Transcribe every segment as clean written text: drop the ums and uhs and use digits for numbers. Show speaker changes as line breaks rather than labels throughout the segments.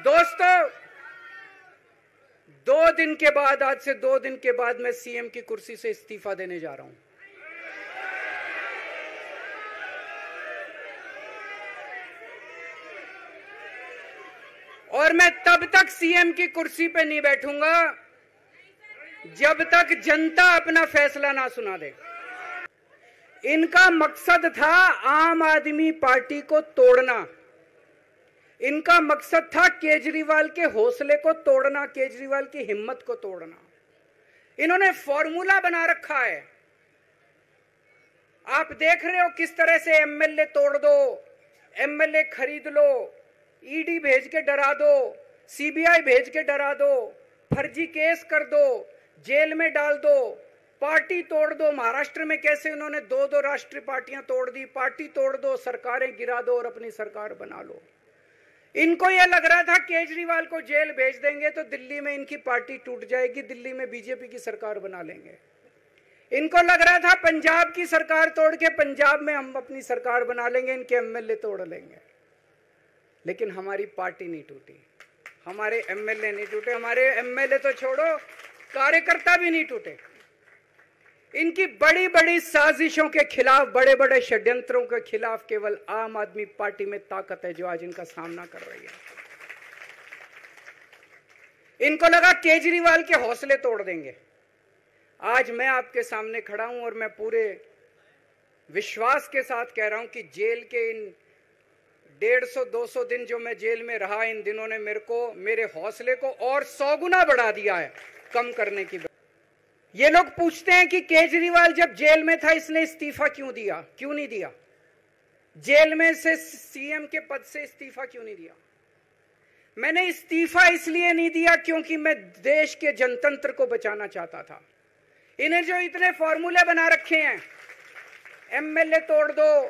दोस्तों, 2 दिन के बाद, आज से 2 दिन के बाद मैं सीएम की कुर्सी से इस्तीफा देने जा रहा हूं। और मैं तब तक सीएम की कुर्सी पे नहीं बैठूंगा जब तक जनता अपना फैसला ना सुना दे। इनका मकसद था आम आदमी पार्टी को तोड़ना। इनका मकसद था केजरीवाल के हौसले को तोड़ना, केजरीवाल की हिम्मत को तोड़ना। इन्होंने फॉर्मूला बना रखा है। आप देख रहे हो किस तरह से एमएलए तोड़ दो, एमएलए खरीद लो, ईडी भेज के डरा दो, सीबीआई भेज के डरा दो, फर्जी केस कर दो, जेल में डाल दो, पार्टी तोड़ दो। महाराष्ट्र में कैसे उन्होंने 2-2 राष्ट्रीय पार्टियां तोड़ दी। पार्टी तोड़ दो, सरकारें गिरा दो और अपनी सरकार बना लो। इनको यह लग रहा था केजरीवाल को जेल भेज देंगे तो दिल्ली में इनकी पार्टी टूट जाएगी, दिल्ली में बीजेपी की सरकार बना लेंगे। इनको लग रहा था पंजाब की सरकार तोड़ के पंजाब में हम अपनी सरकार बना लेंगे, इनके एमएलए तोड़ लेंगे। लेकिन हमारी पार्टी नहीं टूटी, हमारे एमएलए नहीं टूटे, हमारे एमएलए तो छोड़ो, कार्यकर्ता भी नहीं टूटे। इनकी बड़ी बड़ी साजिशों के खिलाफ, बड़े बड़े षड्यंत्रों के खिलाफ केवल आम आदमी पार्टी में ताकत है जो आज इनका सामना कर रही है। इनको लगा केजरीवाल के हौसले तोड़ देंगे। आज मैं आपके सामने खड़ा हूं और मैं पूरे विश्वास के साथ कह रहा हूं कि जेल के इन 150-200 दिन जो मैं जेल में रहा, इन दिनों ने मेरे हौसले को और 100 गुना बढ़ा दिया है कम करने की। ये लोग पूछते हैं कि केजरीवाल जब जेल में था इसने इस्तीफा क्यों दिया, क्यों नहीं दिया? जेल में से सीएम के पद से इस्तीफा क्यों नहीं दिया? मैंने इस्तीफा इसलिए नहीं दिया क्योंकि मैं देश के जनतंत्र को बचाना चाहता था। इन्हें जो इतने फॉर्मूले बना रखे हैं, एमएलए तोड़ दो,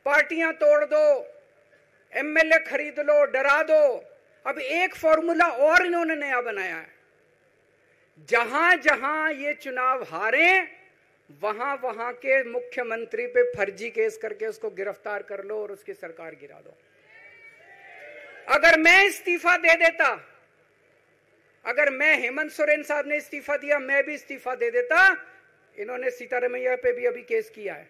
पार्टियां तोड़ दो, एमएलए खरीद लो, डरा दो। अब एक फॉर्मूला और इन्होंने नया बनाया है। जहां जहां ये चुनाव हारे वहां वहां के मुख्यमंत्री पे फर्जी केस करके उसको गिरफ्तार कर लो और उसकी सरकार गिरा दो। अगर मैं इस्तीफा दे देता, अगर मैं, हेमंत सोरेन साहब ने इस्तीफा दिया, मैं भी इस्तीफा दे देता। इन्होंने सीतारमैया पे भी अभी केस किया है,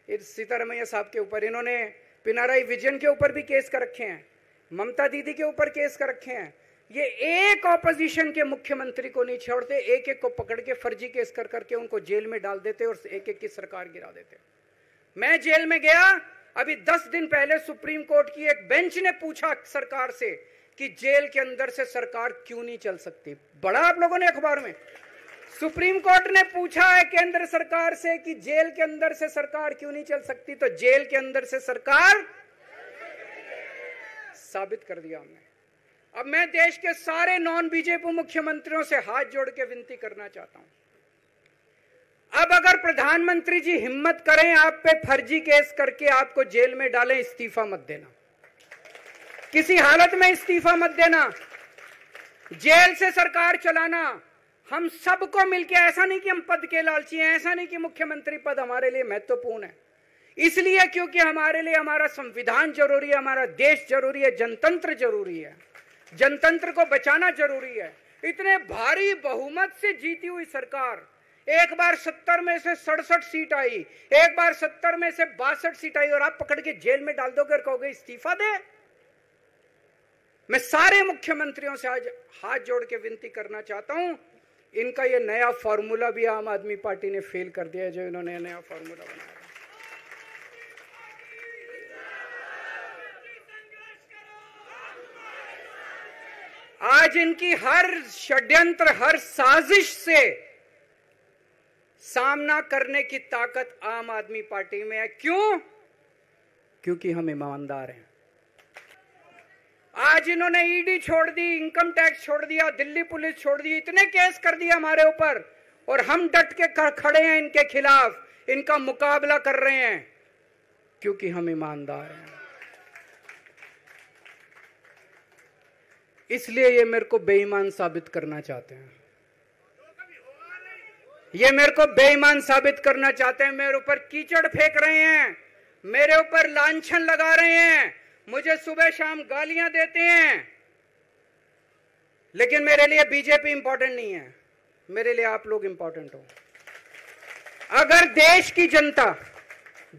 इस सीतारमैया साहब के ऊपर। इन्होंने पिनाराई विजयन के ऊपर भी केस कर रखे हैं, ममता दीदी के ऊपर केस कर रखे हैं। ये एक ऑपोजिशन के मुख्यमंत्री को नहीं छोड़ते, एक एक को पकड़ के फर्जी केस कर करके उनको जेल में डाल देते और एक एक की सरकार गिरा देते। मैं जेल में गया, अभी 10 दिन पहले सुप्रीम कोर्ट की एक बेंच ने पूछा सरकार से कि जेल के अंदर से सरकार क्यों नहीं चल सकती। बड़ा आप लोगों ने अखबार में, सुप्रीम कोर्ट ने पूछा है केंद्र सरकार से कि जेल के अंदर से सरकार क्यों नहीं चल सकती, तो जेल के अंदर से सरकार साबित कर दिया हमने। अब मैं देश के सारे नॉन बीजेपी मुख्यमंत्रियों से हाथ जोड़ के विनती करना चाहता हूं, अब अगर प्रधानमंत्री जी हिम्मत करें आप पे फर्जी केस करके आपको जेल में डालें, इस्तीफा मत देना, किसी हालत में इस्तीफा मत देना। जेल से सरकार चलाना हम सबको मिलकर, ऐसा नहीं कि हम पद के लालची हैं, ऐसा नहीं कि मुख्यमंत्री पद हमारे लिए महत्वपूर्ण है, इसलिए क्योंकि हमारे लिए हमारा संविधान जरूरी है, हमारा देश जरूरी है, जनतंत्र जरूरी है, जनतंत्र को बचाना जरूरी है। इतने भारी बहुमत से जीती हुई सरकार, एक बार 70 में से 67 सीट आई, एक बार 70 में से 62 सीट आई और आप पकड़ के जेल में डाल दोगे और कहोगे इस्तीफा दे। मैं सारे मुख्यमंत्रियों से आज हाथ जोड़ के विनती करना चाहता हूं, इनका ये नया फॉर्मूला भी आम आदमी पार्टी ने फेल कर दिया है, जो इन्होंने नया फॉर्मूला बनाया। आज इनकी हर षड्यंत्र, हर साजिश से सामना करने की ताकत आम आदमी पार्टी में है। क्यों? क्योंकि हम ईमानदार हैं। आज इन्होंने ईडी छोड़ दी, इनकम टैक्स छोड़ दिया, दिल्ली पुलिस छोड़ दी, इतने केस कर दिया हमारे ऊपर, और हम डट के खड़े हैं इनके खिलाफ, इनका मुकाबला कर रहे हैं, क्योंकि हम ईमानदार हैं। इसलिए ये मेरे को बेईमान साबित करना चाहते हैं, ये मेरे को बेईमान साबित करना चाहते हैं। मेरे ऊपर कीचड़ फेंक रहे हैं, मेरे ऊपर लांछन लगा रहे हैं, मुझे सुबह शाम गालियां देते हैं, लेकिन मेरे लिए बीजेपी इंपॉर्टेंट नहीं है, मेरे लिए आप लोग इंपॉर्टेंट हो। अगर देश की जनता,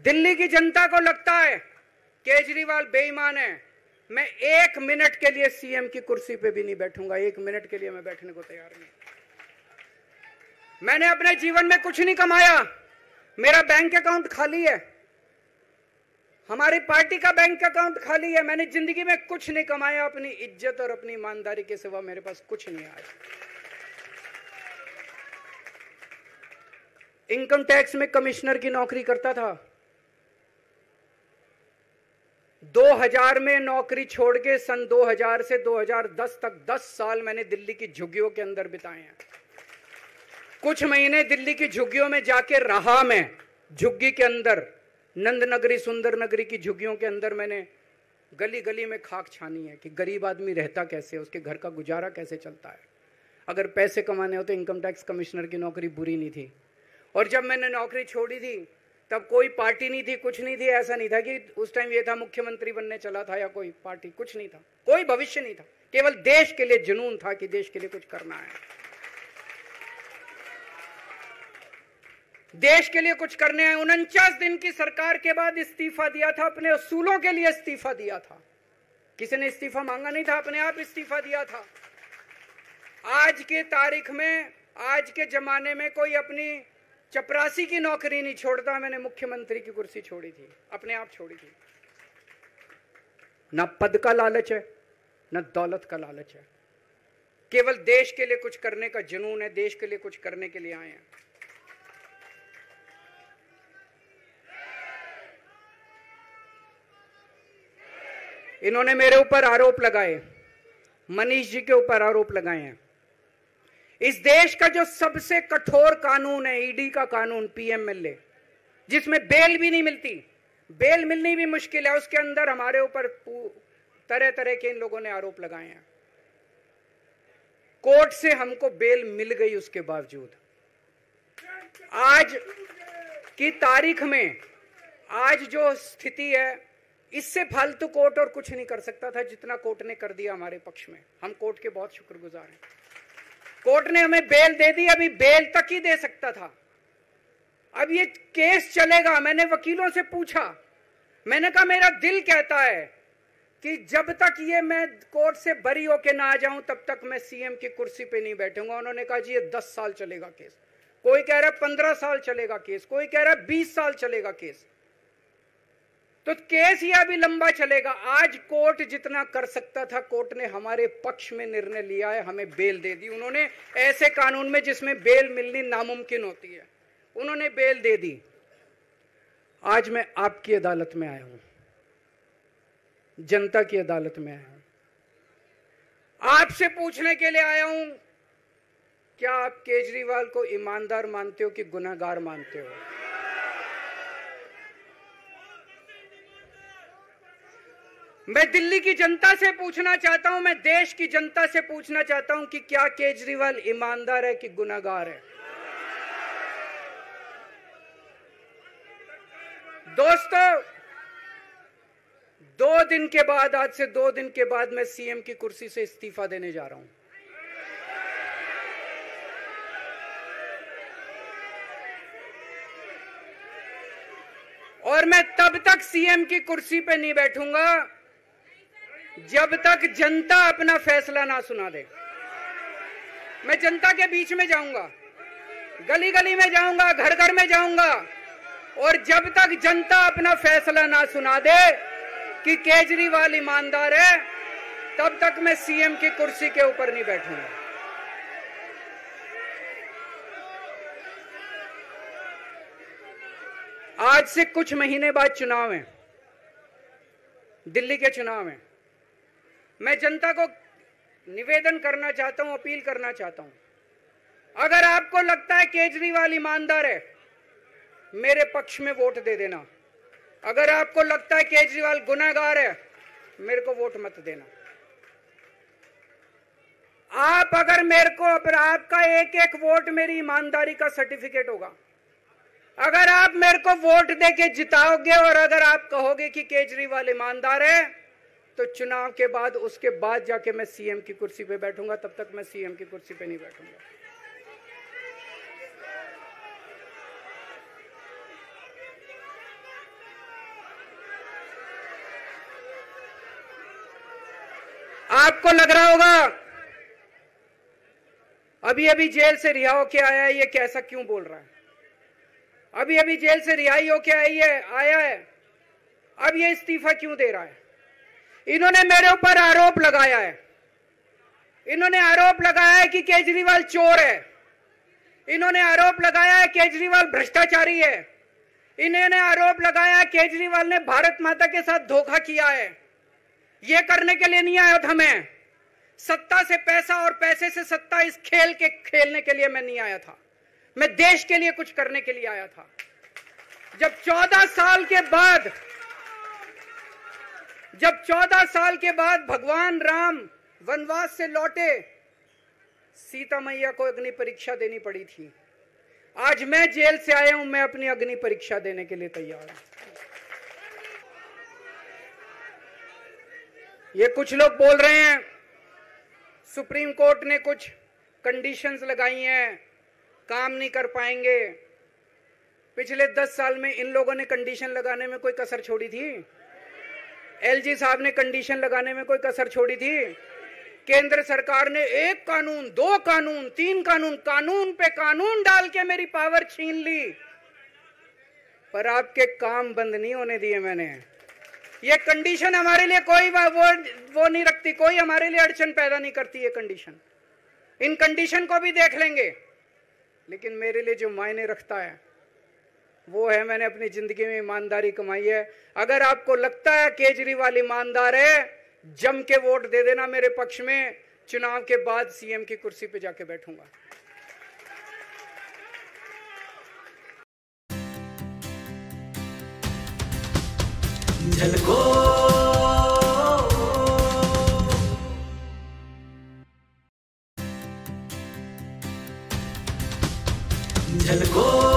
दिल्ली की जनता को लगता है केजरीवाल बेईमान है, मैं 1 मिनट के लिए सीएम की कुर्सी पे भी नहीं बैठूंगा। 1 मिनट के लिए मैं बैठने को तैयार नहीं। मैंने अपने जीवन में कुछ नहीं कमाया, मेरा बैंक अकाउंट खाली है, हमारी पार्टी का बैंक अकाउंट खाली है। मैंने जिंदगी में कुछ नहीं कमाया, अपनी इज्जत और अपनी ईमानदारी के सिवा मेरे पास कुछ नहीं आया। इनकम टैक्स में कमिश्नर की नौकरी करता था, 2000 में नौकरी छोड़ के सन 2000 से 2010 तक 10 साल मैंने दिल्ली की झुग्गियों के अंदर बिताए हैं। कुछ महीने दिल्ली की झुग्गियों में जाके रहा मैं, झुग्गी के अंदर, नंद नगरी, सुंदर नगरी की झुग्गियों के अंदर मैंने गली गली में खाक छानी है कि गरीब आदमी रहता कैसे, उसके घर का गुजारा कैसे चलता है। अगर पैसे कमाने हो तो इनकम टैक्स कमिश्नर की नौकरी बुरी नहीं थी। और जब मैंने नौकरी छोड़ी थी तब कोई पार्टी नहीं थी, कुछ नहीं थी। ऐसा नहीं था कि उस टाइम ये था मुख्यमंत्री बनने चला था या कोई पार्टी, कुछ नहीं था, कोई भविष्य नहीं था, केवल देश के लिए जुनून था कि देश के लिए कुछ करना है, देश के लिए कुछ करने हैं। 49 दिन की सरकार के बाद इस्तीफा दिया था, अपने उसूलों के लिए इस्तीफा दिया था। किसी ने इस्तीफा मांगा नहीं था, अपने आप इस्तीफा दिया था। आज के तारीख में, आज के जमाने में कोई अपनी चपरासी की नौकरी नहीं छोड़ता। मैंने मुख्यमंत्री की कुर्सी छोड़ी थी, अपने आप छोड़ी थी। ना पद का लालच है, ना दौलत का लालच है, केवल देश के लिए कुछ करने का जुनून है, देश के लिए कुछ करने के लिए आए हैं। इन्होंने मेरे ऊपर आरोप लगाए, मनीष जी के ऊपर आरोप लगाए हैं। इस देश का जो सबसे कठोर कानून है, ईडी का कानून, पीएमएलए, जिसमें बेल भी नहीं मिलती, बेल मिलनी भी मुश्किल है, उसके अंदर हमारे ऊपर तरह तरह के इन लोगों ने आरोप लगाए हैं। कोर्ट से हमको बेल मिल गई, उसके बावजूद आज की तारीख में, आज जो स्थिति है, इससे फालतू कोर्ट और कुछ नहीं कर सकता था जितना कोर्ट ने कर दिया हमारे पक्ष में। हम कोर्ट के बहुत शुक्रगुजार हैं। कोर्ट ने हमें बेल दे दी, अभी बेल तक ही दे सकता था। अब ये केस चलेगा। मैंने वकीलों से पूछा, मैंने कहा मेरा दिल कहता है कि जब तक ये मैं कोर्ट से बरी होके ना आ जाऊं तब तक मैं सीएम की कुर्सी पे नहीं बैठूंगा। उन्होंने कहा जी ये 10 साल चलेगा केस, कोई कह रहा है 15 साल चलेगा केस, कोई कह रहा है 20 साल चलेगा केस। तो केस ये अभी लंबा चलेगा। आज कोर्ट जितना कर सकता था, कोर्ट ने हमारे पक्ष में निर्णय लिया है, हमें बेल दे दी। उन्होंने ऐसे कानून में जिसमें बेल मिलनी नामुमकिन होती है, उन्होंने बेल दे दी। आज मैं आपकी अदालत में आया हूं, जनता की अदालत में आया हूं, आपसे पूछने के लिए आया हूं, क्या आप केजरीवाल को ईमानदार मानते हो कि गुनहगार मानते हो? मैं दिल्ली की जनता से पूछना चाहता हूं, मैं देश की जनता से पूछना चाहता हूं कि क्या केजरीवाल ईमानदार है कि गुनहगार है? दोस्तों, 2 दिन के बाद, आज से 2 दिन के बाद मैं सीएम की कुर्सी से इस्तीफा देने जा रहा हूं। और मैं तब तक सीएम की कुर्सी पे नहीं बैठूंगा जब तक जनता अपना फैसला ना सुना दे। मैं जनता के बीच में जाऊंगा, गली गली में जाऊंगा, घर घर में जाऊंगा, और जब तक जनता अपना फैसला ना सुना दे कि केजरीवाल ईमानदार है, तब तक मैं सीएम की कुर्सी के ऊपर नहीं बैठूंगा। आज से कुछ महीने बाद चुनाव है, दिल्ली के चुनाव है। मैं जनता को निवेदन करना चाहता हूं, अपील करना चाहता हूं, अगर आपको लगता है केजरीवाल ईमानदार है, मेरे पक्ष में वोट दे देना। अगर आपको लगता है केजरीवाल गुनहगार है, मेरे को वोट मत देना। आप अगर मेरे को, आपका एक एक वोट मेरी ईमानदारी का सर्टिफिकेट होगा। अगर आप मेरे को वोट देके जिताओगे और अगर आप कहोगे कि केजरीवाल ईमानदार है, तो चुनाव के बाद, उसके बाद जाके मैं सीएम की कुर्सी पे बैठूंगा, तब तक मैं सीएम की कुर्सी पे नहीं बैठूंगा। आपको लग रहा होगा अभी अभी जेल से रिहा होके आया है, ये कैसा क्यों बोल रहा है? अभी अभी जेल से रिहाई होके आया है, अब ये इस्तीफा क्यों दे रहा है? इन्होंने मेरे ऊपर आरोप लगाया है, इन्होंने आरोप लगाया है कि केजरीवाल चोर है, इन्होंने आरोप लगाया है केजरीवाल भ्रष्टाचारी है, इन्होंने आरोप लगाया है केजरीवाल ने भारत माता के साथ धोखा किया है। ये करने के लिए नहीं आया था मैं, सत्ता से पैसा और पैसे से सत्ता, इस खेल के खेलने के लिए मैं नहीं आया था, मैं देश के लिए कुछ करने के लिए आया था। जब 14 साल के बाद भगवान राम वनवास से लौटे, सीता मैया को अग्नि परीक्षा देनी पड़ी थी। आज मैं जेल से आया हूं, मैं अपनी अग्नि परीक्षा देने के लिए तैयार हूं। ये कुछ लोग बोल रहे हैं सुप्रीम कोर्ट ने कुछ कंडीशंस लगाई हैं, काम नहीं कर पाएंगे। पिछले 10 साल में इन लोगों ने कंडीशन लगाने में कोई कसर छोड़ी थी? एलजी साहब ने कंडीशन लगाने में कोई कसर छोड़ी थी? केंद्र सरकार ने 1 कानून, 2 कानून, 3 कानून, कानून पे कानून डाल के मेरी पावर छीन ली, पर आपके काम बंद नहीं होने दिए मैंने। ये कंडीशन हमारे लिए कोई वो नहीं रखती, कोई हमारे लिए अड़चन पैदा नहीं करती ये कंडीशन। इन कंडीशन को भी देख लेंगे, लेकिन मेरे लिए जो मायने रखता है वो है मैंने अपनी जिंदगी में ईमानदारी कमाई है। अगर आपको लगता है केजरीवाल ईमानदार है, जम के वोट दे देना मेरे पक्ष में, चुनाव के बाद सीएम की कुर्सी पे जाके बैठूंगा।
झलको झलको